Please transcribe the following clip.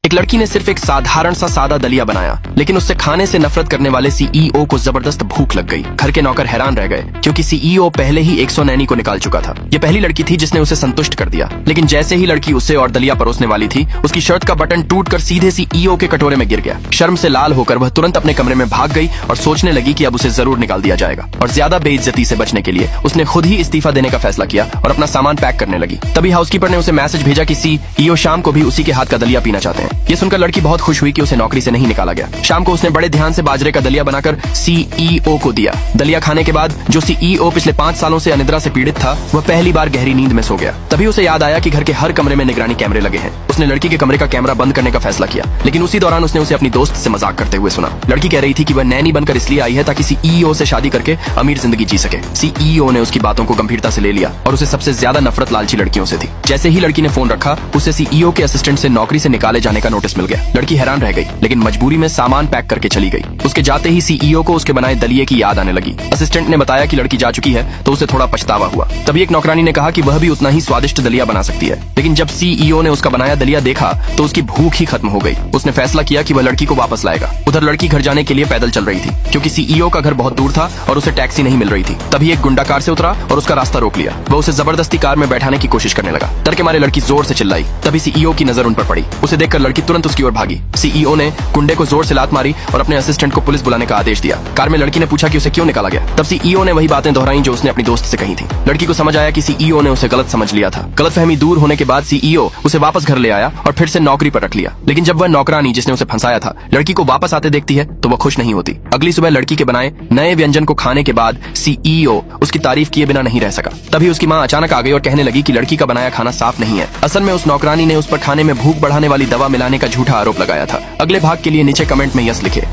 एक लड़की ने सिर्फ एक साधारण सा सादा दलिया बनाया, लेकिन उससे खाने से नफरत करने वाले सीईओ को जबरदस्त भूख लग गई। घर के नौकर हैरान रह गए क्योंकि सीईओ पहले ही 100 नैनी को निकाल चुका था। ये पहली लड़की थी जिसने उसे संतुष्ट कर दिया, लेकिन जैसे ही लड़की उसे और दलिया परोसने वाली थी, उसकी शर्ट का बटन टूटकर सीधे सीईओ के कटोरे में गिर गया। शर्म से लाल होकर वह तुरंत अपने कमरे में भाग गई और सोचने लगी कि अब उसे जरूर निकाल दिया जाएगा। और ज्यादा बेइज्जती से बचने के लिए उसने खुद ही इस्तीफा देने का फैसला किया और अपना सामान पैक करने लगी। तभी हाउसकीपर ने उसे मैसेज भेजा कि सीईओ शाम को भी उसी के हाथ का दलिया पीना चाहते हैं। ये सुनकर लड़की बहुत खुश हुई कि उसे नौकरी से नहीं निकाला गया। शाम को उसने बड़े ध्यान से बाजरे का दलिया बनाकर सीईओ को दिया। दलिया खाने के बाद जो सीईओ पिछले 5 सालों से अनिद्रा से पीड़ित था, वह पहली बार गहरी नींद में सो गया। तभी उसे याद आया कि घर के हर कमरे में निगरानी कैमरे लगे हैं। उसने लड़की के कमरे का कैमरा बंद करने का फैसला किया, लेकिन उसी दौरान उसने उसे अपनी दोस्त से मजाक करते हुए सुना। लड़की कह रही थी कि वह नैनी बनकर इसलिए आई है ताकि सीईओ से शादी करके अमीर जिंदगी जी सके। सीईओ ने उसकी बातों को गंभीरता से ले लिया और उसे सबसे ज्यादा नफरत लालची लड़कियों से थी। जैसे ही लड़की ने फोन रखा, उसे सीईओ के असिस्टेंट से नौकरी से निकाले जाने का नोटिस मिल गया। लड़की हैरान रह गई, लेकिन मजबूरी में सामान पैक करके चली गई। उसके जाते ही सीईओ को उसके बनाए दलिये की याद आने लगी। असिस्टेंट ने बताया कि लड़की जा चुकी है, तो उसे थोड़ा पछतावा हुआ। तभी एक नौकरानी ने कहा कि वह भी उतना ही स्वादिष्ट दलिया बना सकती है, लेकिन जब सीईओ ने उसका बनाया दलिया देखा तो उसकी भूख ही खत्म हो गई। उसने फैसला किया कि वह लड़की को वापस लाएगा। उधर लड़की घर जाने के लिए पैदल चल रही थी, क्योंकि सीईओ का घर बहुत दूर था और उसे टैक्सी नहीं मिल रही थी। तभी एक गुंडा कार से उतरा और उसका रास्ता रोक लिया। वह उसे जबरदस्ती कार में बैठाने की कोशिश करने लगा। डर के मारे लड़की जोर से चिल्लाई। तभी सीईओ की नजर उन पर पड़ी। उसे देखकर लड़की तुरंत उसकी ओर भागी। सीईओ ने गुंडे को जोर से लात मारी और अपने असिस्टेंट को पुलिस बुलाने का आदेश दिया। कार में लड़की ने पूछा कि उसे क्यों निकाला गया। तब सीईओ ने वही बातें दोहराई जो उसने अपनी दोस्त से कही थी। लड़की को समझ आया कि सीईओ ने उसे गलत समझ लिया था। गलतफहमी दूर होने के बाद सीईओ उसे वापस घर ले आया और फिर से नौकरी पर रख लिया। लेकिन जब वह नौकरानी जिसने उसे फंसाया था लड़की को वापस आते देखती है, तो वह खुश नहीं होती। अगली सुबह लड़की के बनाए नए व्यंजन को खाने के बाद सीईओ उसकी तारीफ किए बिना नहीं रह सका। तभी उसकी माँ अचानक आ गई और कहने लगी कि लड़की का बनाया खाना साफ नहीं है। असल में उस नौकरानी ने उस पर खाने में भूख बढ़ाने वाली दवा मिलाने का झूठा आरोप लगाया था। अगले भाग के लिए नीचे कमेंट में यस लिखे।